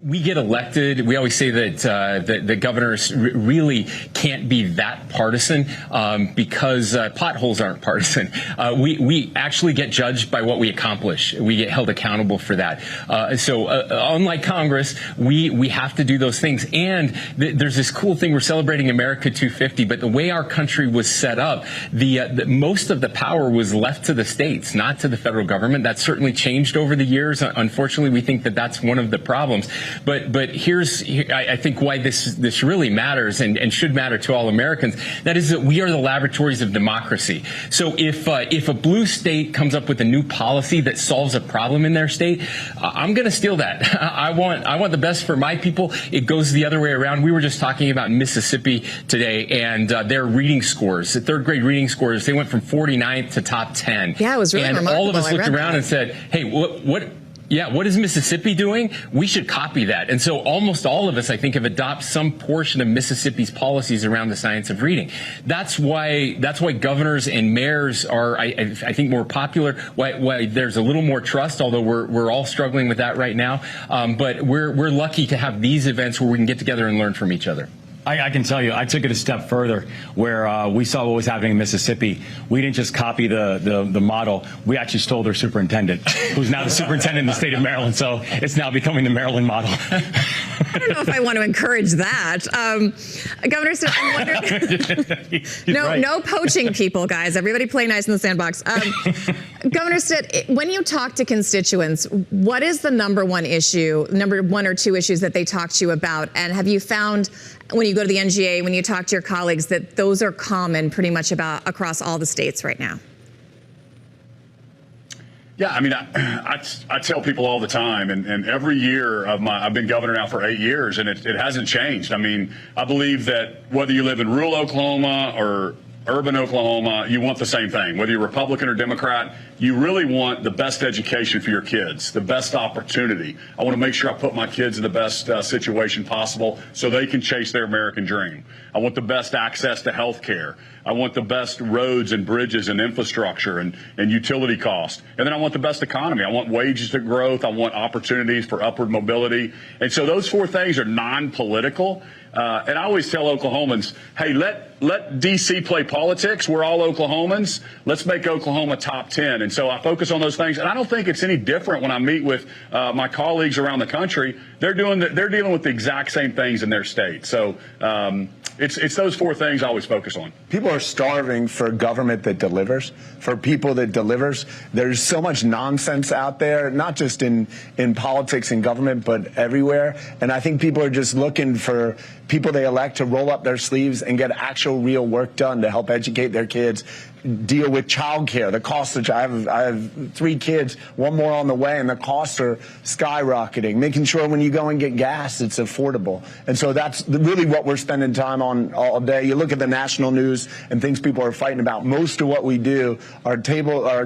We get elected. We always say that the governors really can't be that partisan because potholes aren't partisan. We actually get judged by what we accomplish. We get held accountable for that. So unlike Congress, we have to do those things. And there's this cool thing. We're celebrating America 250, but the way our country was set up, the most of the power was left to the states, not to the federal government. That's certainly changed over the years. Unfortunately, we think that that's one of the problems. But here's, I think, why this really matters and should matter to all Americans. That is that we are the laboratories of democracy. So if a blue state comes up with a new policy that solves a problem in their state, I'm going to steal that. I want the best for my people. It goes the other way around. We were just talking about Mississippi today and their reading scores, the third grade reading scores. They went from 49th to top 10. Yeah, it was really remarkable. And all of us looked around and said, hey, what is Mississippi doing? We should copy that. And so almost all of us, I think, have adopted some portion of Mississippi's policies around the science of reading. That's why governors and mayors are, I think, more popular. Why there's a little more trust, although we're all struggling with that right now. But we're lucky to have these events where we can get together and learn from each other. I can tell you, I took it a step further where we saw what was happening in Mississippi. We didn't just copy the model. We actually stole their superintendent, who's now the superintendent in the state of Maryland. So it's now becoming the Maryland model. I don't know if I want to encourage that. Governor, so I'm wondering, no poaching people, guys. Everybody play nice in the sandbox. Governor Stitt, when you talk to constituents, what is the number one or two issues that they talk to you about? And have you found, when you go to the NGA, when you talk to your colleagues, that those are common pretty much across all the states right now? Yeah, I mean, I tell people all the time, and every year I've been governor now for 8 years, and it hasn't changed. I mean, I believe that whether you live in rural Oklahoma or urban Oklahoma, you want the same thing. Whether you're Republican or Democrat, you really want the best education for your kids, the best opportunity. I want to make sure I put my kids in the best situation possible so they can chase their American dream. I want the best access to health care. I want the best roads and bridges and infrastructure and utility costs. And then I want the best economy. I want wages to growth. I want opportunities for upward mobility. And so those four things are non-political. And I always tell Oklahomans, hey, let D.C. play politics. We're all Oklahomans. Let's make Oklahoma top 10. And so I focus on those things. And I don't think it's any different when I meet with my colleagues around the country. They're dealing with the exact same things in their state. So it's those four things I always focus on. People are starving for government that delivers, for people that delivers. There's so much nonsense out there, not just in politics and government, but everywhere. And I think people are just looking for people they elect to roll up their sleeves and get actual real work done to help educate their kids, deal with child care. The costs, which I have 3 kids, 1 more on the way, and the costs are skyrocketing. Making sure when you go and get gas, it's affordable. And so that's really what we're spending time on all day. You look at the national news and things people are fighting about. Most of what we do are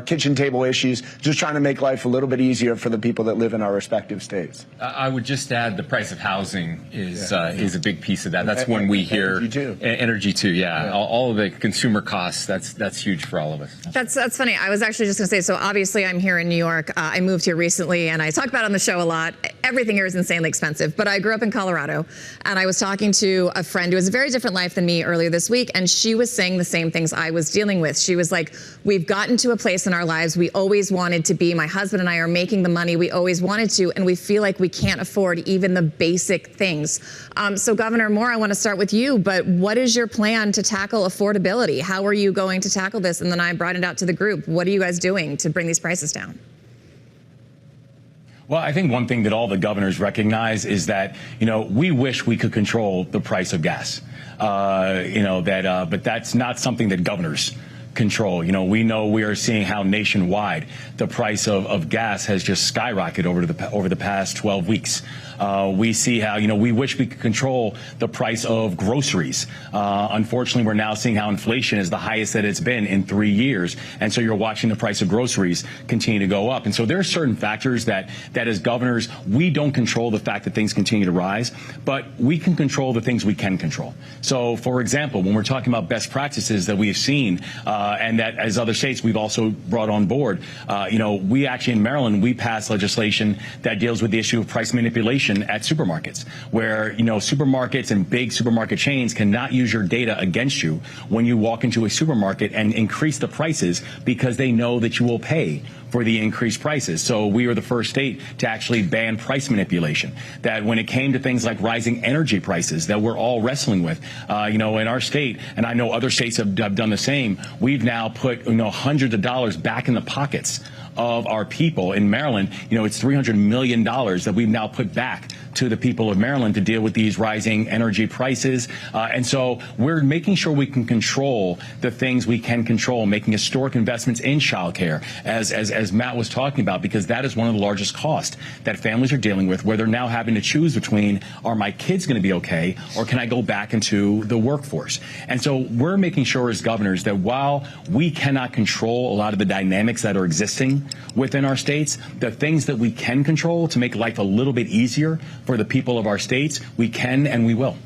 kitchen table issues, just trying to make life a little bit easier for the people that live in our respective states. I would just add the price of housing is a big piece of that. That's when we hear energy too. Yeah. All of the consumer costs. That's huge for all of us. That's funny. I was actually just going to say, so obviously I'm here in New York. I moved here recently, and I talk about it on the show a lot. Everything here is insanely expensive, but I grew up in Colorado, and I was talking to a friend who has a very different life than me earlier this week, and she was saying the same things I was dealing with. She was like, we've gotten to a place in our lives we always wanted to be. My husband and I are making the money we always wanted to, and we feel like we can't afford even the basic things. So Governor Moore, I want to start with you, but what is your plan to tackle affordability? How are you going to tackle this? And then I brought it out to the group. What are you guys doing to bring these prices down? Well, I think one thing that all the governors recognize is that, we wish we could control the price of gas, but that's not something that governors control. We know we are seeing how nationwide the price of gas has just skyrocketed over the past 12 weeks. We see how, we wish we could control the price of groceries. Unfortunately, we're now seeing how inflation is the highest that it's been in 3 years. And so you're watching the price of groceries continue to go up. And so there are certain factors that as governors, we don't control the fact that things continue to rise, but we can control the things we can control. So, for example, when we're talking about best practices that we've seen, and that as other states we've also brought on board, we actually in Maryland, we passed legislation that deals with the issue of price manipulation manipulation at supermarkets, where, supermarkets and big supermarket chains cannot use your data against you when you walk into a supermarket and increase the prices because they know that you will pay for the increased prices. So we were the first state to actually ban price manipulation. That when it came to things like rising energy prices that we're all wrestling with, in our state, and I know other states have done the same, we've now put hundreds of dollars back in the pockets of our people in Maryland. It's $300 million that we've now put back to the people of Maryland to deal with these rising energy prices. And so we're making sure we can control the things we can control, making historic investments in childcare, as Matt was talking about, because that is one of the largest costs that families are dealing with, where they're now having to choose between, are my kids going to be okay, or can I go back into the workforce? And so we're making sure as governors that while we cannot control a lot of the dynamics that are existing within our states, the things that we can control to make life a little bit easier for the people of our states, we can and we will.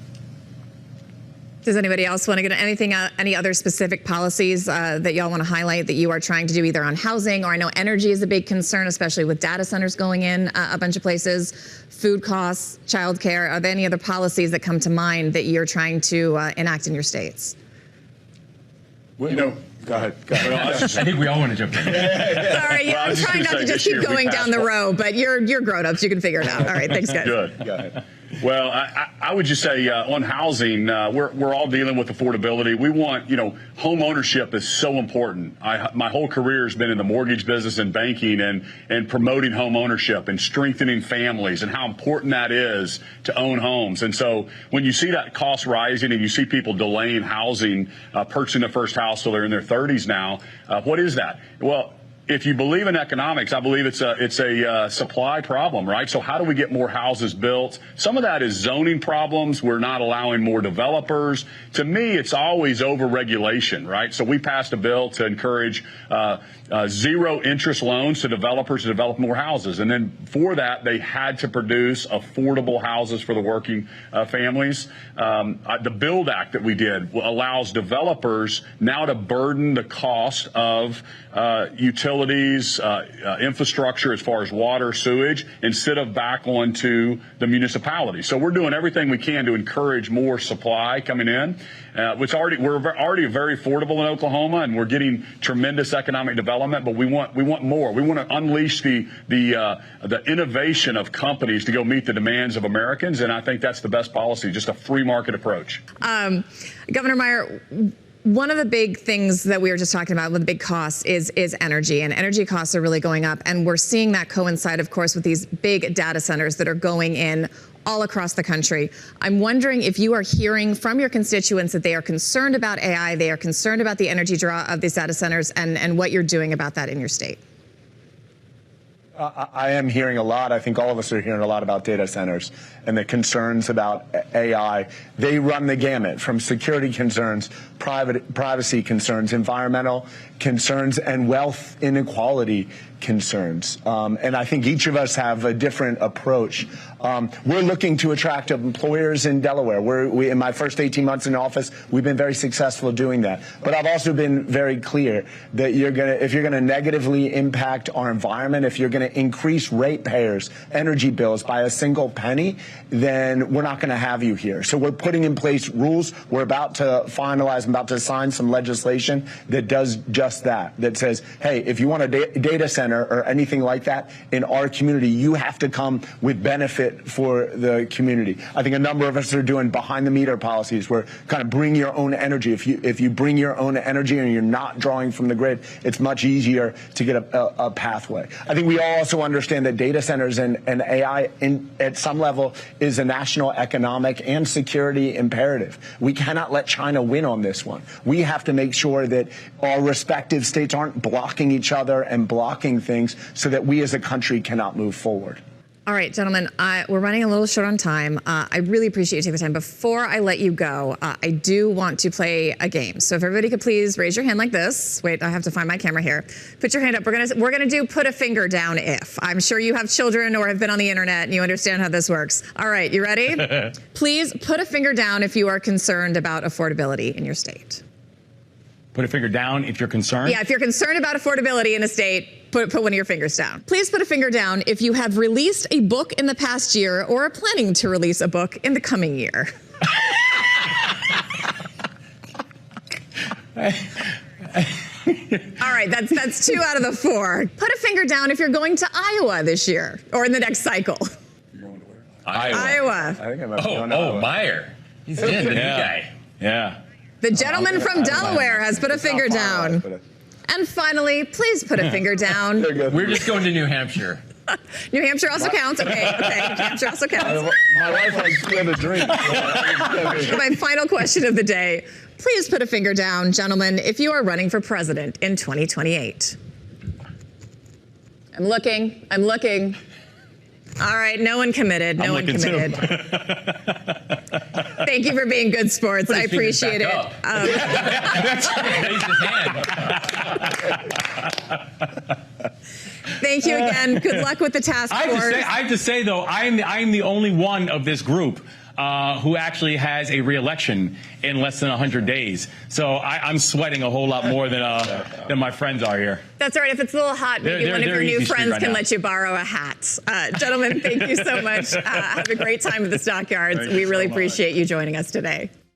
Does anybody else want to get any other specific policies that y'all want to highlight that you are trying to do either on housing, or I know energy is a big concern, especially with data centers going in a bunch of places, food costs, childcare. Are there any other policies that come to mind that you're trying to enact in your states? Go ahead. I think we all want to jump in. Sorry, I'm trying not to just keep going down the row, but you're grown-ups. You can figure it out. All right, thanks, guys. Good. Go ahead. Well, I would just say on housing, we're all dealing with affordability. We want, home ownership is so important. My whole career has been in the mortgage business and banking and promoting home ownership and strengthening families and how important that is to own homes. And so when you see that cost rising and you see people delaying housing, purchasing their first house till they're in their 30s now, what is that? Well, if you believe in economics, I believe it's a supply problem, right? So how do we get more houses built? Some of that is zoning problems. We're not allowing more developers. To me, it's always over-regulation, right? So we passed a bill to encourage zero interest loans to developers to develop more houses. And then for that, they had to produce affordable houses for the working families. The Build Act that we did allows developers now to burden the cost of utilities, infrastructure as far as water, sewage, instead of back onto the municipality. So we're doing everything we can to encourage more supply coming in. We're already very affordable in Oklahoma, and we're getting tremendous economic development. But we want more. We want to unleash the innovation of companies to go meet the demands of Americans, and I think that's the best policy, just a free market approach. Governor Meyer, one of the big things that we were just talking about with the big costs is energy, and energy costs are really going up. And we're seeing that coincide, of course, with these big data centers that are going in all across the country. I'm wondering if you are hearing from your constituents that they are concerned about AI, they are concerned about the energy draw of these data centers, and what you're doing about that in your state. I am hearing a lot. I think all of us are hearing a lot about data centers and the concerns about AI. They run the gamut from security concerns, privacy concerns, environmental concerns, and wealth inequality concerns. And I think each of us have a different approach. We're looking to attract employers in Delaware. In my first 18 months in office, we've been very successful doing that. But I've also been very clear that if you're going to negatively impact our environment, if you're going to increase ratepayers' energy bills by a single penny, then we're not going to have you here. So we're putting in place rules. We're about to finalize, I'm about to sign some legislation that does just that, that says, hey, if you want a data center or anything like that in our community, you have to come with benefit for the community. I think a number of us are doing behind the meter policies where kind of bring your own energy. If you bring your own energy and you're not drawing from the grid, it's much easier to get a pathway. I think we all also understand that data centers and AI at some level is a national economic and security imperative. We cannot let China win on this one. We have to make sure that our respective states aren't blocking each other and blocking things so that we as a country cannot move forward. All right, gentlemen, we're running a little short on time. I really appreciate you taking the time. Before I let you go, I do want to play a game. So if everybody could please raise your hand like this. Wait, I have to find my camera here. Put your hand up. We're gonna do put a finger down if. I'm sure you have children or have been on the internet and you understand how this works. All right, you ready? Please put a finger down if you are concerned about affordability in your state. Put a finger down if you're concerned? Yeah, if you're concerned about affordability in a state, Put one of your fingers down. Please put a finger down if you have released a book in the past year or are planning to release a book in the coming year. All right, that's 2 out of the 4. Put a finger down if you're going to Iowa this year or in the next cycle. Iowa. I think I'm going to Iowa. Meyer. He's in, the new guy. Yeah. The gentleman from Delaware has put a finger down. And finally, please put a finger down. We're just going to New Hampshire. New Hampshire also counts. Okay. New Hampshire also counts. My wife has to have a drink. My final question of the day. Please put a finger down, gentlemen, if you are running for president in 2028. I'm looking. All right, no one committed. No one committed. Thank you for being good sports. I appreciate it. Raise his hand. Thank you again. Good luck with the task force. I have to say though, I'm the only one of this group who actually has a re-election in less than 100 days. So I'm sweating a whole lot more than my friends are here. That's all right. If it's a little hot, maybe one of your new friends can let you borrow a hat. Gentlemen, thank you so much. Have a great time at the Stockyards. We really appreciate you joining us today.